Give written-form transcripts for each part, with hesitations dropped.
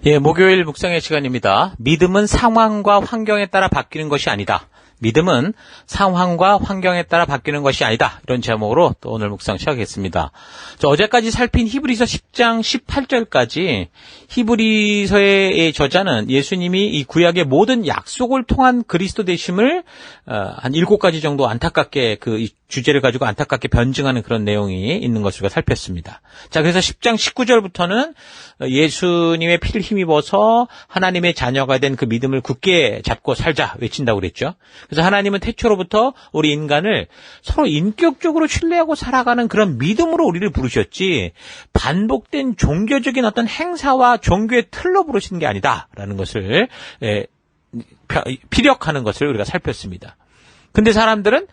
예, 목요일 묵상의 시간입니다. 믿음은 상황과 환경에 따라 바뀌는 것이 아니다. 믿음은 상황과 환경에 따라 바뀌는 것이 아니다. 이런 제목으로 또 오늘 묵상 시작하겠습니다. 어제까지 살핀 히브리서 10장 18절까지 히브리서의 저자는 예수님이 이 구약의 모든 약속을 통한 그리스도 되심을 한 7가지 정도 안타깝게 이 주제를 가지고 안타깝게 변증하는 그런 내용이 있는 것을 우리가 살폈습니다. 자, 그래서 10장 19절부터는 예수님의 피를 힘입어서 하나님의 자녀가 된 그 믿음을 굳게 잡고 살자 외친다고 그랬죠. 그래서 하나님은 태초로부터 우리 인간을 서로 인격적으로 신뢰하고 살아가는 그런 믿음으로 우리를 부르셨지 반복된 종교적인 어떤 행사와 종교의 틀로 부르시는 게 아니다라는 것을 피력하는 것을 우리가 살폈습니다. 근데 사람들은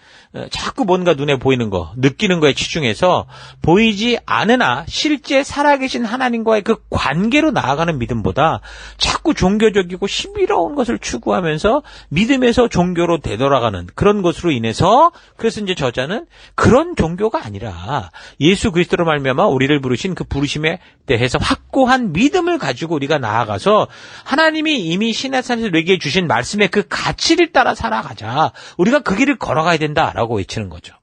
자꾸 뭔가 눈에 보이는 거, 느끼는 거에 치중해서 보이지 않으나 실제 살아계신 하나님과의 그 관계로 나아가는 믿음보다 자꾸 종교적이고 신비로운 것을 추구하면서 믿음에서 종교로 되돌아가는 그런 것으로 인해서 그래서 이제 저자는 그런 종교가 아니라 예수 그리스도로 말미암아 우리를 부르신 그 부르심에 대해서 확고한 믿음을 가지고 우리가 나아가서 하나님이 이미 시내산에서 우리에게 주신 말씀의 그 가치를 따라 살아가자. 우리가 그 길을 걸어가야 된다라고 외치는 거죠.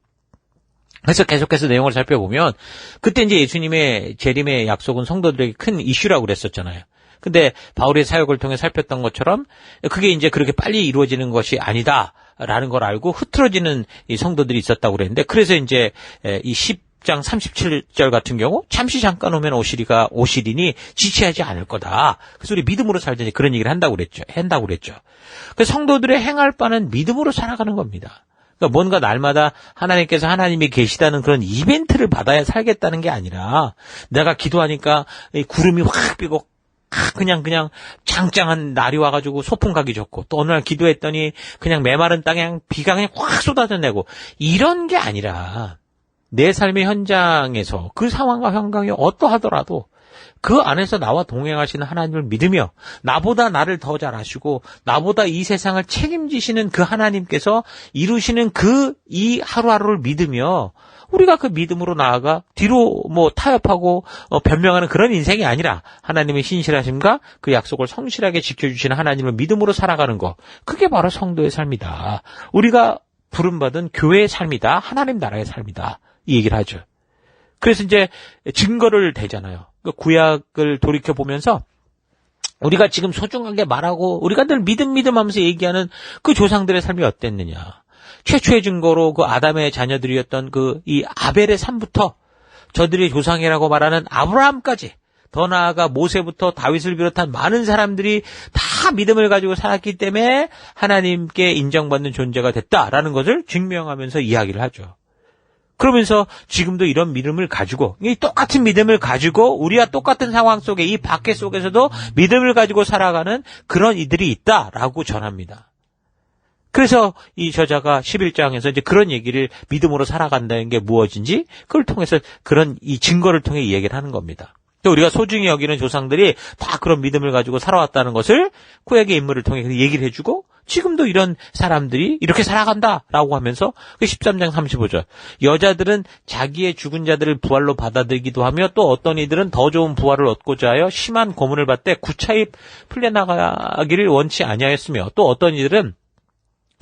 그래서 계속해서 내용을 살펴보면 그때 이제 예수님의 재림의 약속은 성도들에게 큰 이슈라고 그랬었잖아요. 근데 바울의 사역을 통해 살폈던 것처럼 그게 이제 그렇게 빨리 이루어지는 것이 아니다라는 걸 알고 흐트러지는 이 성도들이 있었다고 그랬는데 그래서 이제 이 10장 37절 같은 경우 잠시 잠깐 오면 오시리니 지체하지 않을 거다. 그래서 우리 믿음으로 살자니 그런 얘기를 한다고 그랬죠. 그래서 성도들의 행할 바는 믿음으로 살아가는 겁니다. 그러니까 뭔가 날마다 하나님께서 하나님이 계시다는 그런 이벤트를 받아야 살겠다는 게 아니라 내가 기도하니까 이 구름이 확 비고 그냥 짱짱한 날이 와가지고 소풍 가기 좋고 또 어느 날 기도했더니 그냥 메마른 땅에 비가 그냥 확 쏟아져내고 이런 게 아니라 내 삶의 현장에서 그 상황과 환경이 어떠하더라도 그 안에서 나와 동행하시는 하나님을 믿으며 나보다 나를 더 잘 아시고 나보다 이 세상을 책임지시는 그 하나님께서 이루시는 이 하루하루를 믿으며 우리가 그 믿음으로 나아가 뒤로 타협하고 변명하는 그런 인생이 아니라 하나님의 신실하심과 그 약속을 성실하게 지켜주시는 하나님을 믿음으로 살아가는 것. 그게 바로 성도의 삶이다. 우리가 부름받은 교회의 삶이다. 하나님 나라의 삶이다. 이 얘기를 하죠. 그래서 이제 증거를 대잖아요. 구약을 돌이켜보면서 우리가 지금 소중하게 말하고 우리가 늘 믿음 하면서 얘기하는 그 조상들의 삶이 어땠느냐. 최초의 증거로 그 아담의 자녀들이었던 이 아벨의 삶부터 저들의 조상이라고 말하는 아브라함까지 더 나아가 모세부터 다윗을 비롯한 많은 사람들이 다 믿음을 가지고 살았기 때문에 하나님께 인정받는 존재가 됐다라는 것을 증명하면서 이야기를 하죠. 그러면서 지금도 이런 믿음을 가지고 이 똑같은 믿음을 가지고 우리와 똑같은 상황 속에 이 박해 속에서도 믿음을 가지고 살아가는 그런 이들이 있다라고 전합니다. 그래서 이 저자가 11장에서 이제 그런 얘기를 믿음으로 살아간다는 게 무엇인지 그걸 통해서 그런 이 증거를 통해 이야기를 하는 겁니다. 또 우리가 소중히 여기는 조상들이 다 그런 믿음을 가지고 살아왔다는 것을 구약의 인물을 통해 얘기를 해주고 지금도 이런 사람들이 이렇게 살아간다라고 하면서 그 13장 35절 여자들은 자기의 죽은 자들을 부활로 받아들이기도 하며 또 어떤 이들은 더 좋은 부활을 얻고자 하여 심한 고문을 받되 구차히 풀려나가기를 원치 아니하였으며 또 어떤 이들은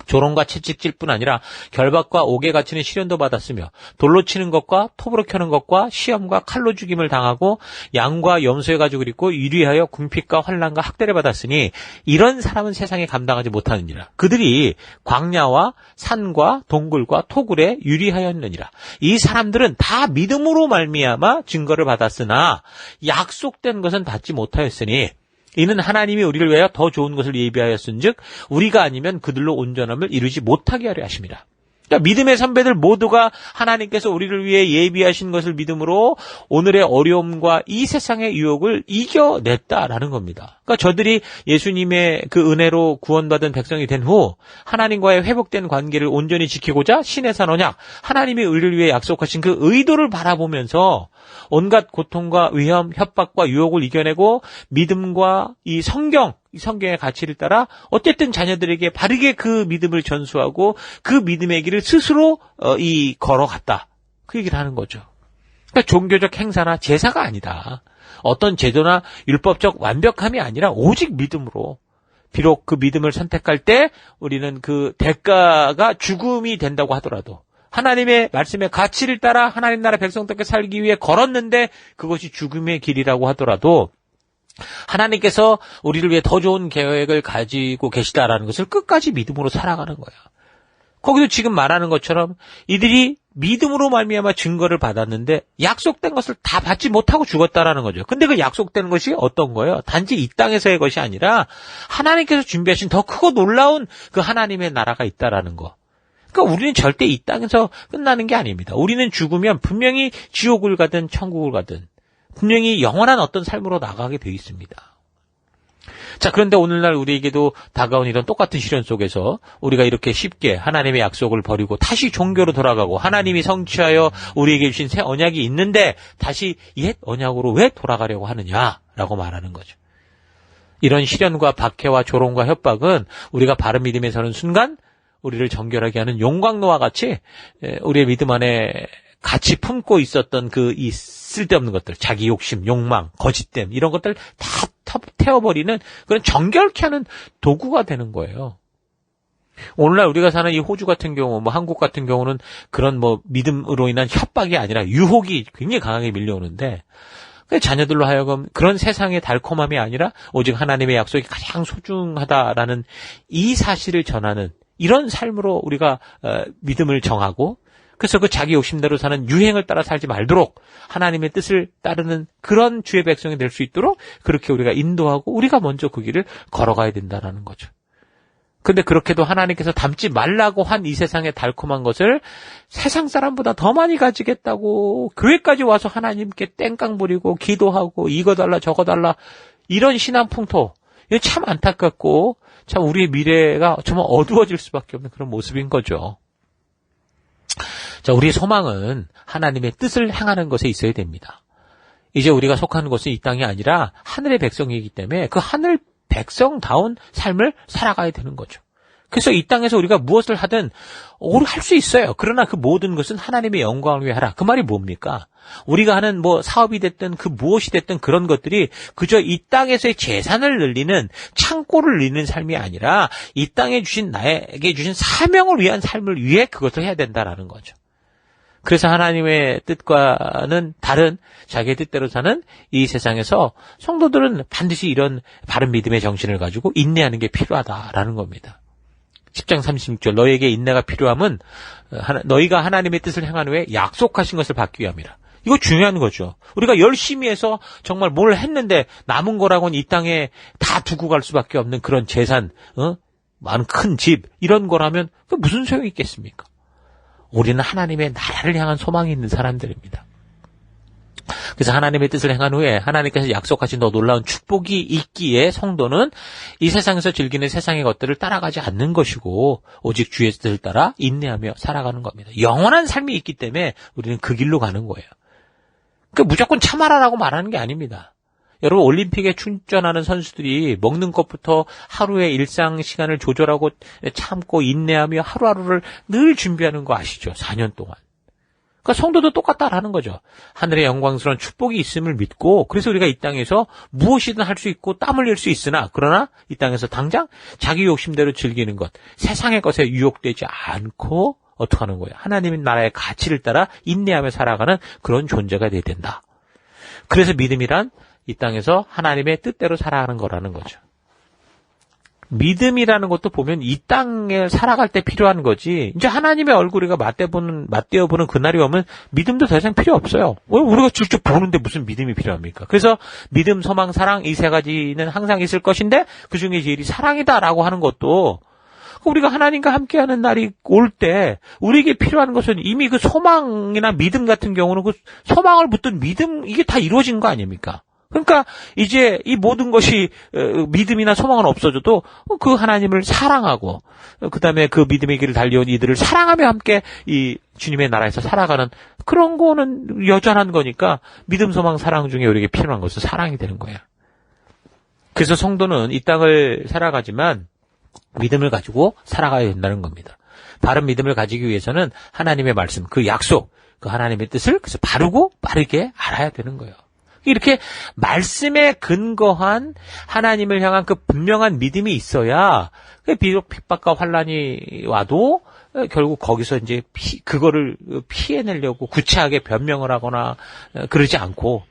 조롱과 채찍질뿐 아니라 결박과 옥에 갇히는 시련도 받았으며 돌로 치는 것과 톱으로 켜는 것과 시험과 칼로 죽임을 당하고 양과 염소에 가지고 그리고 유리하여 궁핍과 환난과 학대를 받았으니 이런 사람은 세상에 감당하지 못하느니라. 그들이 광야와 산과 동굴과 토굴에 유리하였느니라. 이 사람들은 다 믿음으로 말미암아 증거를 받았으나 약속된 것은 받지 못하였으니 이는 하나님이 우리를 위하여 더 좋은 것을 예비하였은즉 우리가 아니면 그들로 온전함을 이루지 못하게 하려 하심이라. 그러니까 믿음의 선배들 모두가 하나님께서 우리를 위해 예비하신 것을 믿음으로 오늘의 어려움과 이 세상의 유혹을 이겨냈다라는 겁니다. 그러니까 저들이 예수님의 그 은혜로 구원받은 백성이 된 후 하나님과의 회복된 관계를 온전히 지키고자 신의 산 언약, 하나님이 우리를 위해 약속하신 그 의도를 바라보면서 온갖 고통과 위험, 협박과 유혹을 이겨내고 믿음과 이 성경의 가치를 따라 어쨌든 자녀들에게 바르게 그 믿음을 전수하고 그 믿음의 길을 스스로 걸어갔다. 그 얘기를 하는 거죠. 그러니까 종교적 행사나 제사가 아니다. 어떤 제도나 율법적 완벽함이 아니라 오직 믿음으로. 비록 그 믿음을 선택할 때 우리는 그 대가가 죽음이 된다고 하더라도 하나님의 말씀의 가치를 따라 하나님 나라 백성답게 살기 위해 걸었는데 그것이 죽음의 길이라고 하더라도 하나님께서 우리를 위해 더 좋은 계획을 가지고 계시다라는 것을 끝까지 믿음으로 살아가는 거야. 거기도 지금 말하는 것처럼 이들이 믿음으로 말미암아 증거를 받았는데 약속된 것을 다 받지 못하고 죽었다라는 거죠. 근데 그 약속된 것이 어떤 거예요? 단지 이 땅에서의 것이 아니라 하나님께서 준비하신 더 크고 놀라운 그 하나님의 나라가 있다라는 거. 그러니까 우리는 절대 이 땅에서 끝나는 게 아닙니다. 우리는 죽으면 분명히 지옥을 가든 천국을 가든 분명히 영원한 어떤 삶으로 나가게 되어 있습니다. 자, 그런데 오늘날 우리에게도 다가온 이런 똑같은 시련 속에서 우리가 이렇게 쉽게 하나님의 약속을 버리고 다시 종교로 돌아가고 하나님이 성취하여 우리에게 주신 새 언약이 있는데 다시 옛 언약으로 왜 돌아가려고 하느냐라고 말하는 거죠. 이런 시련과 박해와 조롱과 협박은 우리가 바른 믿음에 서는 순간 우리를 정결하게 하는 용광로와 같이 우리의 믿음 안에 같이 품고 있었던 그 이 쓸데없는 것들, 자기 욕심, 욕망, 거짓됨 이런 것들 다 태워버리는 그런 정결케 하는 도구가 되는 거예요. 오늘날 우리가 사는 이 호주 같은 경우, 한국 같은 경우는 그런 믿음으로 인한 협박이 아니라 유혹이 굉장히 강하게 밀려오는데 자녀들로 하여금 그런 세상의 달콤함이 아니라 오직 하나님의 약속이 가장 소중하다라는 이 사실을 전하는 이런 삶으로 우리가 믿음을 정하고 그래서 그 자기 욕심대로 사는 유행을 따라 살지 말도록 하나님의 뜻을 따르는 그런 주의 백성이 될 수 있도록 그렇게 우리가 인도하고 우리가 먼저 그 길을 걸어가야 된다는 거죠. 근데 그렇게도 하나님께서 담지 말라고 한 이 세상의 달콤한 것을 세상 사람보다 더 많이 가지겠다고 교회까지 와서 하나님께 땡깡 부리고 기도하고 이거 달라 저거 달라 이런 신앙 풍토 이거 참 안타깝고 참 우리의 미래가 정말 어두워질 수밖에 없는 그런 모습인 거죠. 자, 우리의 소망은 하나님의 뜻을 행하는 것에 있어야 됩니다. 이제 우리가 속하는 것은 이 땅이 아니라 하늘의 백성이기 때문에 그 하늘 백성다운 삶을 살아가야 되는 거죠. 그래서 이 땅에서 우리가 무엇을 하든 우리가 할 수 있어요. 그러나 그 모든 것은 하나님의 영광을 위해 하라. 그 말이 뭡니까? 우리가 하는 사업이 됐든 그 무엇이 됐든 그런 것들이 그저 이 땅에서의 재산을 늘리는 창고를 늘리는 삶이 아니라 이 땅에 주신 나에게 주신 사명을 위한 삶을 위해 그것을 해야 된다라는 거죠. 그래서 하나님의 뜻과는 다른 자기의 뜻대로 사는 이 세상에서 성도들은 반드시 이런 바른 믿음의 정신을 가지고 인내하는 게 필요하다라는 겁니다. 10장 36절 너희에게 인내가 필요함은 너희가 하나님의 뜻을 행한 후에 약속하신 것을 받기 위함이라. 이거 중요한 거죠. 우리가 열심히 해서 정말 뭘 했는데 남은 거라고는 이 땅에 다 두고 갈 수밖에 없는 그런 재산, 많은 큰 집 이런 거라면 그 무슨 소용이 있겠습니까? 우리는 하나님의 나라를 향한 소망이 있는 사람들입니다. 그래서 하나님의 뜻을 행한 후에 하나님께서 약속하신 더 놀라운 축복이 있기에 성도는 이 세상에서 즐기는 세상의 것들을 따라가지 않는 것이고 오직 주의 뜻을 따라 인내하며 살아가는 겁니다. 영원한 삶이 있기 때문에 우리는 그 길로 가는 거예요. 그러니까 무조건 참아라라고 말하는 게 아닙니다. 여러분 올림픽에 출전하는 선수들이 먹는 것부터 하루의 일상 시간을 조절하고 참고 인내하며 하루하루를 늘 준비하는 거 아시죠? 4년 동안. 그러니까 성도도 똑같다라는 거죠. 하늘의 영광스러운 축복이 있음을 믿고 그래서 우리가 이 땅에서 무엇이든 할 수 있고 땀 흘릴 수 있으나 그러나 이 땅에서 당장 자기 욕심대로 즐기는 것, 세상의 것에 유혹되지 않고 어떻게 하는 거예요? 하나님의 나라의 가치를 따라 인내하며 살아가는 그런 존재가 돼야 된다. 그래서 믿음이란 이 땅에서 하나님의 뜻대로 살아가는 거라는 거죠. 믿음이라는 것도 보면 이 땅에 살아갈 때 필요한 거지. 이제 하나님의 얼굴이가 맞대어보는 그날이 오면 믿음도 더 이상 필요 없어요. 왜 우리가 직접 보는데 무슨 믿음이 필요합니까? 그래서 믿음, 소망, 사랑 이 세 가지는 항상 있을 것인데 그 중에 제일이 사랑이다라고 하는 것도 우리가 하나님과 함께하는 날이 올 때 우리에게 필요한 것은 이미 그 소망이나 믿음 같은 경우는 그 소망을 붙든 믿음 이게 다 이루어진 거 아닙니까? 그러니까 이제 이 모든 것이 믿음이나 소망은 없어져도 그 하나님을 사랑하고 그다음에 그 믿음의 길을 달려온 이들을 사랑하며 함께 이 주님의 나라에서 살아가는 그런 거는 여전한 거니까 믿음, 소망, 사랑 중에 우리에게 필요한 것은 사랑이 되는 거야. 그래서 성도는 이 땅을 살아가지만 믿음을 가지고 살아가야 된다는 겁니다. 바른 믿음을 가지기 위해서는 하나님의 말씀, 그 약속, 그 하나님의 뜻을 그래서 바르고 빠르게 알아야 되는 거예요. 이렇게 말씀에 근거한 하나님을 향한 그 분명한 믿음이 있어야 비록 핍박과 환란이 와도 결국 거기서 이제 그거를 피해내려고 구차하게 변명을 하거나 그러지 않고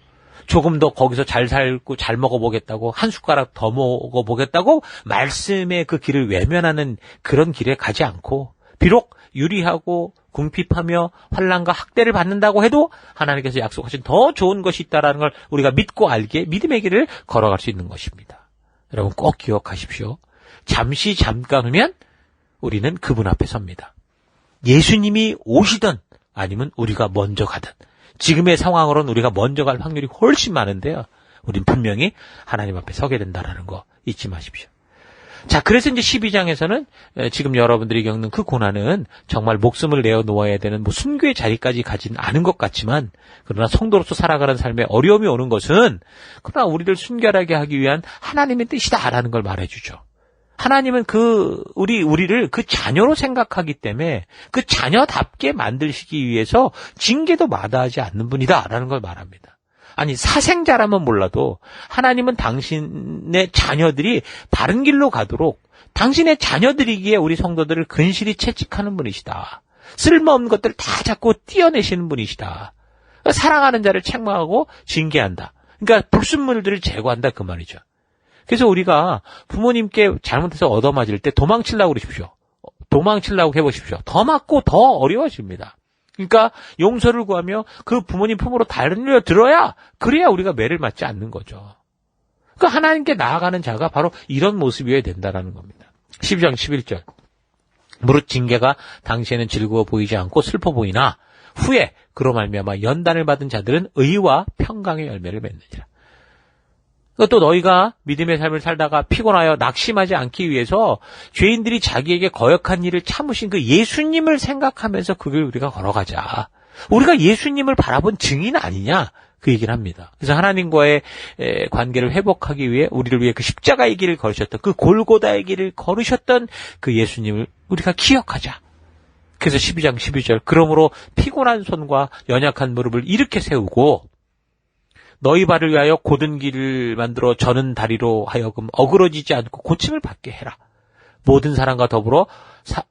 조금 더 거기서 잘 살고 잘 먹어보겠다고 한 숟가락 더 먹어보겠다고 말씀의 그 길을 외면하는 그런 길에 가지 않고 비록 유리하고 궁핍하며 환난과 학대를 받는다고 해도 하나님께서 약속하신 더 좋은 것이 있다라는 걸 우리가 믿고 알기에 믿음의 길을 걸어갈 수 있는 것입니다. 여러분 꼭 기억하십시오. 잠깐 후면 우리는 그분 앞에 섭니다. 예수님이 오시든 아니면 우리가 먼저 가든 지금의 상황으로는 우리가 먼저 갈 확률이 훨씬 많은데요. 우린 분명히 하나님 앞에 서게 된다는 거 잊지 마십시오. 자, 그래서 이제 12장에서는 지금 여러분들이 겪는 그 고난은 정말 목숨을 내어 놓아야 되는 순교의 자리까지 가진 않은 것 같지만 그러나 성도로서 살아가는 삶에 어려움이 오는 것은 그러나 우리를 순결하게 하기 위한 하나님의 뜻이다라는 걸 말해주죠. 하나님은 우리를 그 자녀로 생각하기 때문에 그 자녀답게 만드시기 위해서 징계도 마다하지 않는 분이다라는 걸 말합니다. 아니 사생자라면 몰라도 하나님은 당신의 자녀들이 바른 길로 가도록 당신의 자녀들이기에 우리 성도들을 근실히 채찍하는 분이시다. 쓸모없는 것들을 다 자꾸 띄어내시는 분이시다. 사랑하는 자를 책망하고 징계한다. 그러니까 불순물들을 제거한다 그 말이죠. 그래서 우리가 부모님께 잘못해서 얻어맞을 때 도망치려고 그러십시오. 도망치려고 해보십시오. 더 맞고 더 어려워집니다. 그러니까 용서를 구하며 그 부모님 품으로 달려들어야 그래야 우리가 매를 맞지 않는 거죠. 그러니까 하나님께 나아가는 자가 바로 이런 모습이어야 된다라는 겁니다. 12장 11절 무릇 징계가 당시에는 즐거워 보이지 않고 슬퍼 보이나 후에 그로 말미암아 연단을 받은 자들은 의와 평강의 열매를 맺느니라. 또 너희가 믿음의 삶을 살다가 피곤하여 낙심하지 않기 위해서 죄인들이 자기에게 거역한 일을 참으신 그 예수님을 생각하면서 그 길 우리가 걸어가자. 우리가 예수님을 바라본 증인 아니냐? 그 얘기를 합니다. 그래서 하나님과의 관계를 회복하기 위해 우리를 위해 그 십자가의 길을 걸으셨던 그 골고다의 길을 걸으셨던 그 예수님을 우리가 기억하자. 그래서 12장 12절 그러므로 피곤한 손과 연약한 무릎을 이렇게 세우고 너희 발을 위하여 곧은 길을 만들어 저는 다리로 하여금 어그러지지 않고 고침을 받게 해라. 모든 사람과 더불어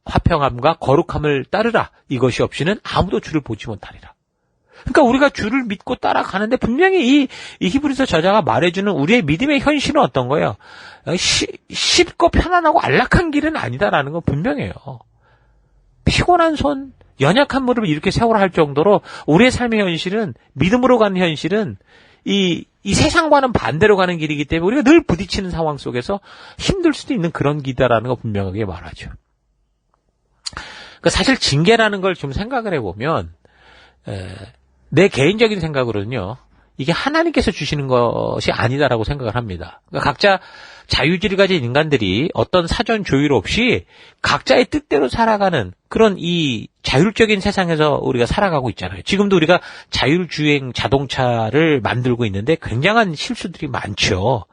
화평함과 거룩함을 따르라. 이것이 없이는 아무도 주를 보지 못하리라. 그러니까 우리가 주를 믿고 따라가는데 분명히 이 히브리서 저자가 말해주는 우리의 믿음의 현실은 어떤 거예요? 쉽고 편안하고 안락한 길은 아니다라는 건 분명해요. 피곤한 손, 연약한 무릎을 이렇게 세우라 할 정도로 우리의 삶의 현실은 믿음으로 가는 현실은 이 세상과는 반대로 가는 길이기 때문에 우리가 늘 부딪히는 상황 속에서 힘들 수도 있는 그런 길이다라는 거 분명하게 말하죠. 그러니까 사실 징계라는 걸 좀 생각을 해보면 내 개인적인 생각으로는요. 이게 하나님께서 주시는 것이 아니다라고 생각을 합니다. 그러니까 각자 자유지를 가진 인간들이 어떤 사전 조율 없이 각자의 뜻대로 살아가는 그런 이 자율적인 세상에서 우리가 살아가고 있잖아요. 지금도 우리가 자율주행 자동차를 만들고 있는데 굉장한 실수들이 많죠.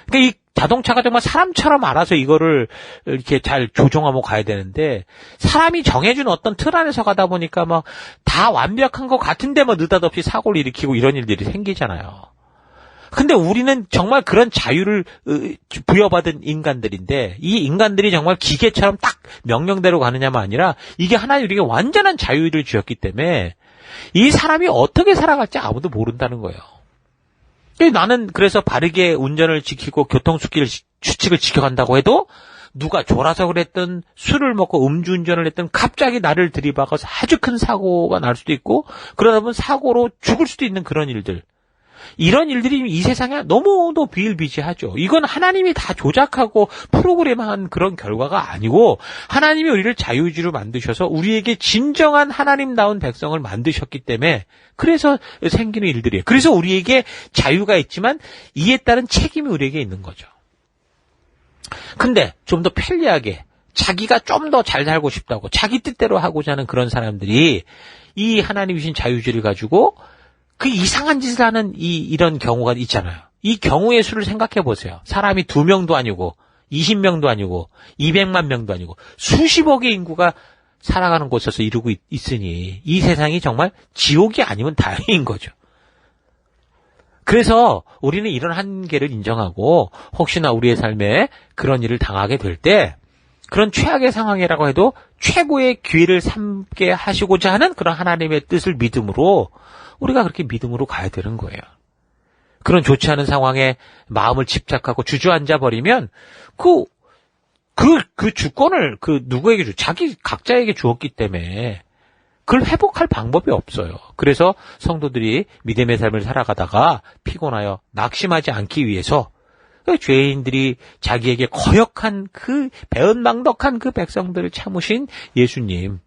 그러니까 이 자동차가 정말 사람처럼 알아서 이거를 이렇게 잘 조종하고 가야 되는데 사람이 정해준 어떤 틀 안에서 가다 보니까 막 다 완벽한 것 같은데 뭐 느닷없이 사고를 일으키고 이런 일들이 생기잖아요. 근데 우리는 정말 그런 자유를 부여받은 인간들인데 이 인간들이 정말 기계처럼 딱 명령대로 가느냐만 아니라 이게 하나님 우리에게 완전한 자유를 주었기 때문에 이 사람이 어떻게 살아갈지 아무도 모른다는 거예요. 나는 그래서 바르게 운전을 지키고 규칙을 지켜간다고 해도 누가 졸아서 그랬든 술을 먹고 음주운전을 했든 갑자기 나를 들이박아서 아주 큰 사고가 날 수도 있고 그러다 보면 사고로 죽을 수도 있는 그런 일들. 이런 일들이 이 세상에 너무도 비일비재하죠. 이건 하나님이 다 조작하고 프로그램한 그런 결과가 아니고 하나님이 우리를 자유주의로 만드셔서 우리에게 진정한 하나님다운 백성을 만드셨기 때문에 그래서 생기는 일들이에요. 그래서 우리에게 자유가 있지만 이에 따른 책임이 우리에게 있는 거죠. 근데 좀 더 편리하게 자기가 좀 더 잘 살고 싶다고 자기 뜻대로 하고자 하는 그런 사람들이 이 하나님이신 자유주의를 가지고 그 이상한 짓을 하는 이런 경우가 있잖아요. 이 경우의 수를 생각해 보세요. 사람이 2명도 아니고 20명도 아니고 200만 명도 아니고 수십억의 인구가 살아가는 곳에서 이루고 있으니 이 세상이 정말 지옥이 아니면 다행인 거죠. 그래서 우리는 이런 한계를 인정하고 혹시나 우리의 삶에 그런 일을 당하게 될 때 그런 최악의 상황이라고 해도 최고의 기회를 삼게 하시고자 하는 그런 하나님의 뜻을 믿음으로 우리가 그렇게 믿음으로 가야 되는 거예요. 그런 좋지 않은 상황에 마음을 집착하고 주저앉아 버리면 그 주권을 누구에게 자기 각자에게 주었기 때문에 그걸 회복할 방법이 없어요. 그래서 성도들이 믿음의 삶을 살아가다가 피곤하여 낙심하지 않기 위해서 죄인들이 자기에게 거역한 그 배은망덕한 그 백성들을 참으신 예수님,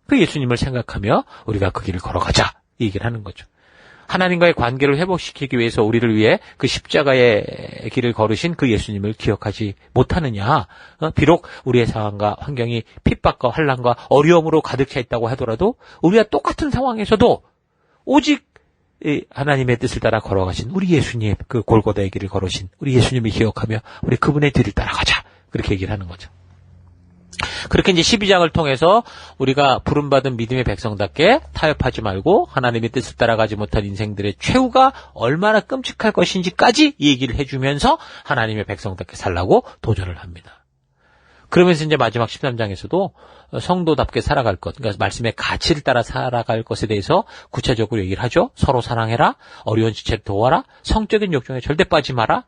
그 예수님을 생각하며 우리가 그 길을 걸어가자 이 얘기를 하는 거죠. 하나님과의 관계를 회복시키기 위해서 우리를 위해 그 십자가의 길을 걸으신 그 예수님을 기억하지 못하느냐. 비록 우리의 상황과 환경이 핍박과 환난과 어려움으로 가득 차 있다고 하더라도 우리가 똑같은 상황에서도 오직 하나님의 뜻을 따라 걸어가신 우리 예수님, 그 골고다의 길을 걸으신 우리 예수님을 기억하며 우리 그분의 뒤를 따라가자. 그렇게 얘기를 하는 거죠. 그렇게 이제 12장을 통해서 우리가 부름받은 믿음의 백성답게 타협하지 말고 하나님의 뜻을 따라가지 못한 인생들의 최후가 얼마나 끔찍할 것인지까지 얘기를 해주면서 하나님의 백성답게 살라고 도전을 합니다. 그러면서 이제 마지막 13장에서도 성도답게 살아갈 것, 그러니까 말씀의 가치를 따라 살아갈 것에 대해서 구체적으로 얘기를 하죠. 서로 사랑해라, 어려운 지체를 도와라, 성적인 욕정에 절대 빠지지 마라,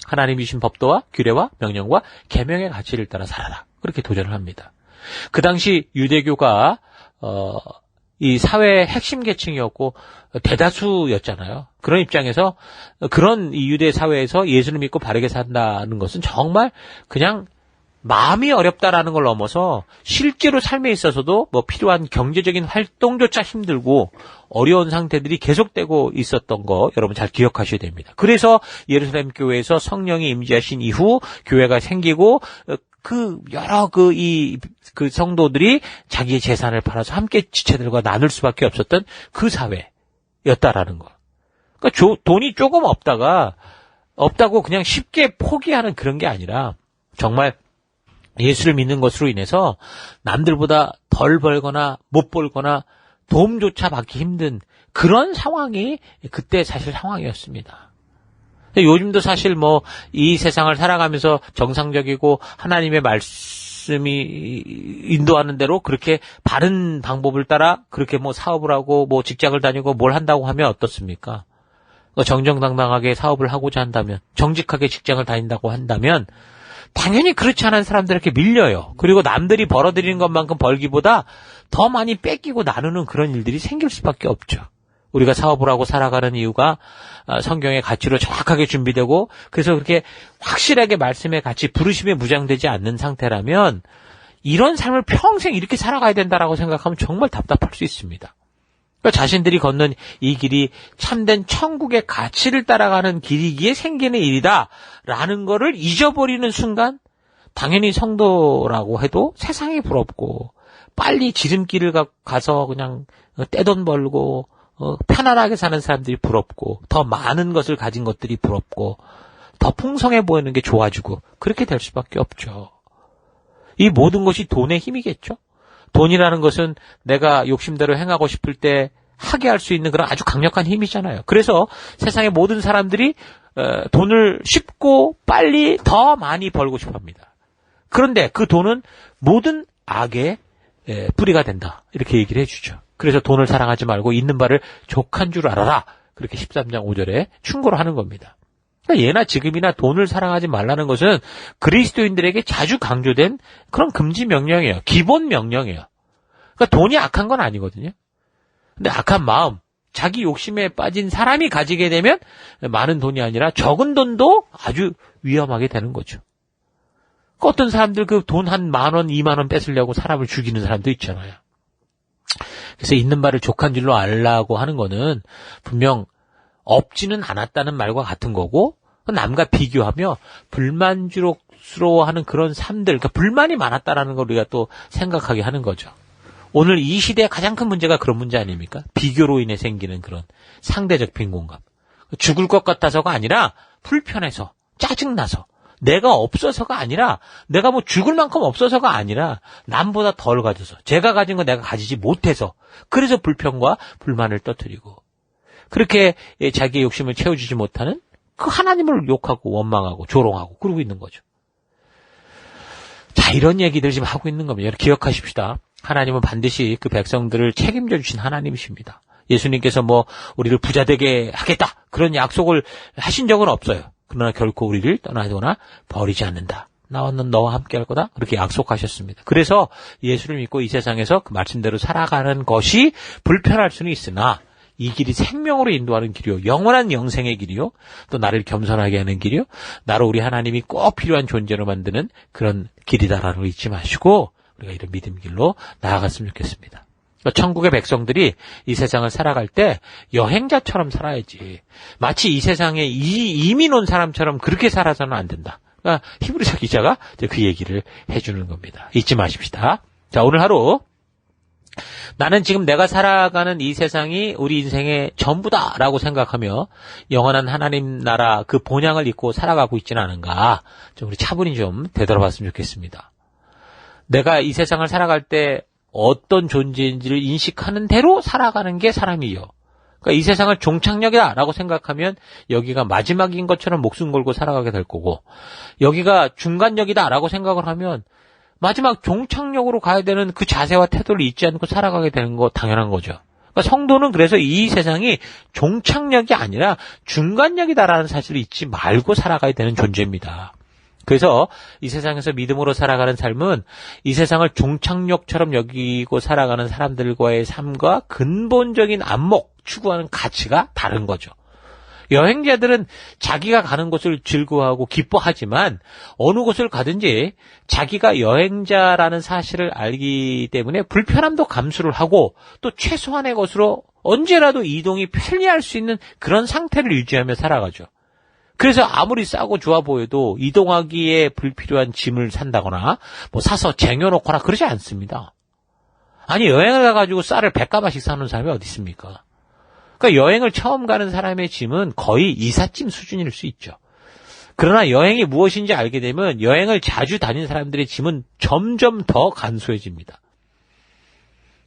하나님이 주신 법도와 규례와 명령과 계명의 가치를 따라 살아라. 그렇게 도전을 합니다. 그 당시 유대교가 이 사회의 핵심 계층이었고 대다수였잖아요. 그런 입장에서 그런 이 유대 사회에서 예수를 믿고 바르게 산다는 것은 정말 그냥 마음이 어렵다라는 걸 넘어서 실제로 삶에 있어서도 뭐 필요한 경제적인 활동조차 힘들고 어려운 상태들이 계속되고 있었던 거 여러분 잘 기억하셔야 됩니다. 그래서 예루살렘 교회에서 성령이 임재하신 이후 교회가 생기고 여러 성도들이 자기의 재산을 팔아서 함께 지체들과 나눌 수밖에 없었던 그 사회였다라는 거. 그러니까 돈이 조금 없다고 그냥 쉽게 포기하는 그런 게 아니라 정말 예수를 믿는 것으로 인해서 남들보다 덜 벌거나 못 벌거나 도움조차 받기 힘든 그런 상황이 그때 사실 상황이었습니다. 요즘도 사실 이 세상을 살아가면서 정상적이고 하나님의 말씀이 인도하는 대로 그렇게 바른 방법을 따라 그렇게 사업을 하고 직장을 다니고 뭘 한다고 하면 어떻습니까? 정정당당하게 사업을 하고자 한다면, 정직하게 직장을 다닌다고 한다면 당연히 그렇지 않은 사람들에게 밀려요. 그리고 남들이 벌어들이는 것만큼 벌기보다 더 많이 뺏기고 나누는 그런 일들이 생길 수밖에 없죠. 우리가 사업을 하고 살아가는 이유가 성경의 가치로 정확하게 준비되고 그래서 그렇게 확실하게 말씀의 가치, 부르심에 무장되지 않는 상태라면 이런 삶을 평생 이렇게 살아가야 된다라고 생각하면 정말 답답할 수 있습니다. 그러니까 자신들이 걷는 이 길이 참된 천국의 가치를 따라가는 길이기에 생기는 일이다라는 거를 잊어버리는 순간 당연히 성도라고 해도 세상이 부럽고 빨리 지름길을 가서 그냥 떼돈 벌고 편안하게 사는 사람들이 부럽고 더 많은 것을 가진 것들이 부럽고 더 풍성해 보이는 게 좋아지고 그렇게 될 수밖에 없죠. 이 모든 것이 돈의 힘이겠죠. 돈이라는 것은 내가 욕심대로 행하고 싶을 때 하게 할 수 있는 그런 아주 강력한 힘이잖아요. 그래서 세상의 모든 사람들이 돈을 쉽고 빨리 더 많이 벌고 싶어 합니다. 그런데 그 돈은 모든 악의 뿌리가 된다. 이렇게 얘기를 해주죠. 그래서 돈을 사랑하지 말고 있는 바를 족한 줄 알아라. 그렇게 13장 5절에 충고를 하는 겁니다. 그러니까 예나 지금이나 돈을 사랑하지 말라는 것은 그리스도인들에게 자주 강조된 그런 금지 명령이에요. 기본 명령이에요. 그러니까 돈이 악한 건 아니거든요. 근데 악한 마음, 자기 욕심에 빠진 사람이 가지게 되면 많은 돈이 아니라 적은 돈도 아주 위험하게 되는 거죠. 어떤 사람들 그 돈 한 10,000원, 20,000원 뺏으려고 사람을 죽이는 사람도 있잖아요. 그래서 있는 바를 족한 줄로 알라고 하는 거는 분명 없지는 않았다는 말과 같은 거고 남과 비교하며 불만족스러워하는 그런 삶들, 그러니까 불만이 많았다라는 걸 우리가 또 생각하게 하는 거죠. 오늘 이 시대의 가장 큰 문제가 그런 문제 아닙니까? 비교로 인해 생기는 그런 상대적 빈곤감. 죽을 것 같아서가 아니라 불편해서, 짜증나서, 내가 없어서가 아니라, 내가 뭐 죽을 만큼 없어서가 아니라, 남보다 덜 가져서, 제가 가진 거 내가 가지지 못해서, 그래서 불평과 불만을 떠뜨리고, 그렇게 자기의 욕심을 채워주지 못하는 그 하나님을 욕하고 원망하고 조롱하고 그러고 있는 거죠. 자, 이런 얘기들 지금 하고 있는 겁니다. 여러분 기억하십시다. 하나님은 반드시 그 백성들을 책임져 주신 하나님이십니다. 예수님께서 뭐 우리를 부자 되게 하겠다 그런 약속을 하신 적은 없어요. 그러나 결코 우리를 떠나거나 버리지 않는다. 나와는 너와 함께 할 거다. 그렇게 약속하셨습니다. 그래서 예수를 믿고 이 세상에서 그 말씀대로 살아가는 것이 불편할 수는 있으나 이 길이 생명으로 인도하는 길이요. 영원한 영생의 길이요. 또 나를 겸손하게 하는 길이요. 나를 우리 하나님이 꼭 필요한 존재로 만드는 그런 길이다라는 걸 잊지 마시고 우리가 이런 믿음 길로 나아갔으면 좋겠습니다. 천국의 백성들이 이 세상을 살아갈 때 여행자처럼 살아야지. 마치 이 세상에 이민 온 사람처럼 그렇게 살아서는 안 된다. 그러니까 히브리서 기자가 그 얘기를 해주는 겁니다. 잊지 마십시다. 자, 오늘 하루 나는 지금 내가 살아가는 이 세상이 우리 인생의 전부다라고 생각하며 영원한 하나님 나라 그 본향을 잊고 살아가고 있지는 않은가. 좀 우리 차분히 좀 되돌아봤으면 좋겠습니다. 내가 이 세상을 살아갈 때 어떤 존재인지를 인식하는 대로 살아가는 게 사람이요. 그러니까 이 세상을 종착역이다라고 생각하면 여기가 마지막인 것처럼 목숨 걸고 살아가게 될 거고 여기가 중간역이다라고 생각을 하면 마지막 종착역으로 가야 되는 그 자세와 태도를 잊지 않고 살아가게 되는 거 당연한 거죠. 그러니까 성도는 그래서 이 세상이 종착역이 아니라 중간역이다라는 사실을 잊지 말고 살아가야 되는 존재입니다. 그래서 이 세상에서 믿음으로 살아가는 삶은 이 세상을 종착역처럼 여기고 살아가는 사람들과의 삶과 근본적인 안목, 추구하는 가치가 다른 거죠. 여행자들은 자기가 가는 곳을 즐거워하고 기뻐하지만 어느 곳을 가든지 자기가 여행자라는 사실을 알기 때문에 불편함도 감수를 하고 또 최소한의 것으로 언제라도 이동이 편리할 수 있는 그런 상태를 유지하며 살아가죠. 그래서 아무리 싸고 좋아 보여도 이동하기에 불필요한 짐을 산다거나 뭐 사서 쟁여놓거나 그러지 않습니다. 아니 여행을 가가지고 쌀을 100가마씩 사는 사람이 어디 있습니까? 그러니까 여행을 처음 가는 사람의 짐은 거의 이삿짐 수준일 수 있죠. 그러나 여행이 무엇인지 알게 되면 여행을 자주 다닌 사람들의 짐은 점점 더 간소해집니다.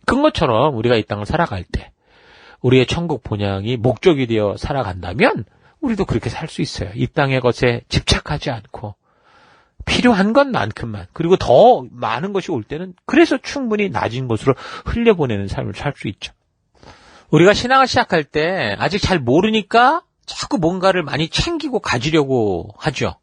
그런 것처럼 우리가 이 땅을 살아갈 때 우리의 천국 본향이 목적이 되어 살아간다면 우리도 그렇게 살 수 있어요. 이 땅의 것에 집착하지 않고 필요한 것만큼만 그리고 더 많은 것이 올 때는 그래서 충분히 낮은 곳으로 흘려보내는 삶을 살 수 있죠. 우리가 신앙을 시작할 때 아직 잘 모르니까 자꾸 뭔가를 많이 챙기고 가지려고 하죠.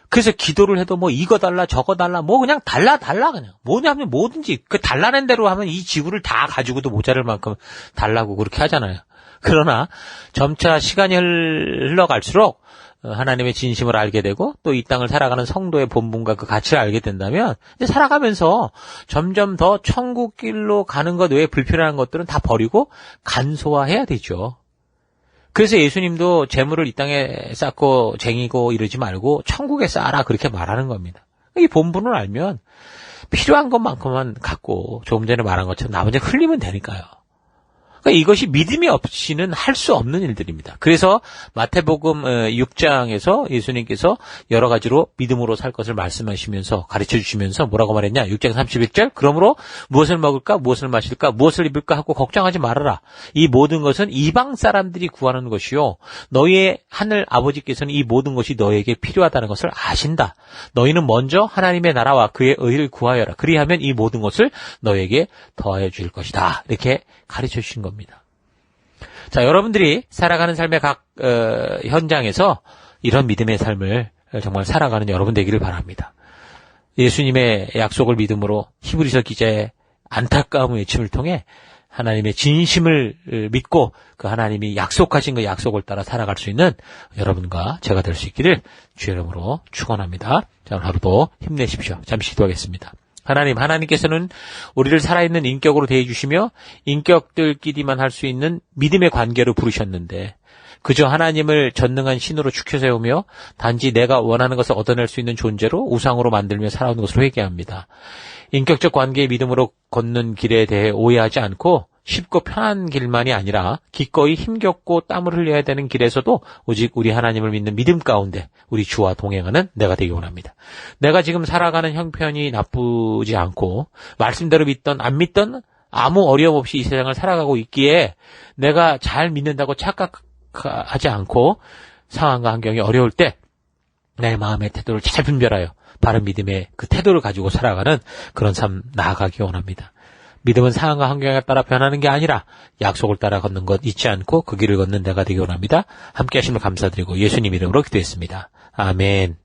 그래서 기도를 해도 뭐 이거 달라 저거 달라 뭐 그냥 달라 그냥 뭐냐면 뭐든지 그 달라는 대로 하면 이 지구를 다 가지고도 모자랄 만큼 달라고 그렇게 하잖아요. 그러나 점차 시간이 흘러갈수록 하나님의 진심을 알게 되고 또 이 땅을 살아가는 성도의 본분과 그 가치를 알게 된다면 이제 살아가면서 점점 더 천국 길로 가는 것 외에 불필요한 것들은 다 버리고 간소화해야 되죠. 그래서 예수님도 재물을 이 땅에 쌓고 쟁이고 이러지 말고 천국에 쌓아라 그렇게 말하는 겁니다. 이 본분을 알면 필요한 것만큼만 갖고 조금 전에 말한 것처럼 나머지 흘리면 되니까요. 그러니까 이것이 믿음이 없이는 할 수 없는 일들입니다. 그래서 마태복음 6장에서 예수님께서 여러 가지로 믿음으로 살 것을 말씀하시면서 가르쳐 주시면서 뭐라고 말했냐? 6장 31절 그러므로 무엇을 먹을까 무엇을 마실까 무엇을 입을까 하고 걱정하지 말아라. 이 모든 것은 이방 사람들이 구하는 것이요 너희의 하늘 아버지께서는 이 모든 것이 너에게 필요하다는 것을 아신다. 너희는 먼저 하나님의 나라와 그의 의를 구하여라. 그리하면 이 모든 것을 너에게 더하여 줄 것이다. 이렇게 가르쳐 주신 겁니다. 자, 여러분들이 살아가는 삶의 각 현장에서 이런 믿음의 삶을 정말 살아가는 여러분 되기를 바랍니다. 예수님의 약속을 믿음으로 히브리서 기자의 안타까운 외침을 통해 하나님의 진심을 믿고 그 하나님이 약속하신 그 약속을 따라 살아갈 수 있는 여러분과 제가 될 수 있기를 주의 이름으로 축원합니다. 자, 오늘 하루도 힘내십시오. 잠시 기도하겠습니다. 하나님께서는 우리를 살아있는 인격으로 대해주시며 인격들끼리만 할 수 있는 믿음의 관계로 부르셨는데 그저 하나님을 전능한 신으로 축혀 세우며 단지 내가 원하는 것을 얻어낼 수 있는 존재로 우상으로 만들며 살아오는 것으로 회개합니다. 인격적 관계의 믿음으로 걷는 길에 대해 오해하지 않고 쉽고 편한 길만이 아니라 기꺼이 힘겹고 땀을 흘려야 되는 길에서도 오직 우리 하나님을 믿는 믿음 가운데 우리 주와 동행하는 내가 되기 원합니다. 내가 지금 살아가는 형편이 나쁘지 않고 말씀대로 믿던 안 믿던 아무 어려움 없이 이 세상을 살아가고 있기에 내가 잘 믿는다고 착각하지 않고 상황과 환경이 어려울 때 내 마음의 태도를 잘 분별하여 바른 믿음의 그 태도를 가지고 살아가는 그런 삶 나아가기 원합니다. 믿음은 상황과 환경에 따라 변하는 게 아니라 약속을 따라 걷는 것 잊지 않고 그 길을 걷는 내가 되기 원합니다. 함께 하심을 감사드리고 예수님 이름으로 기도했습니다. 아멘.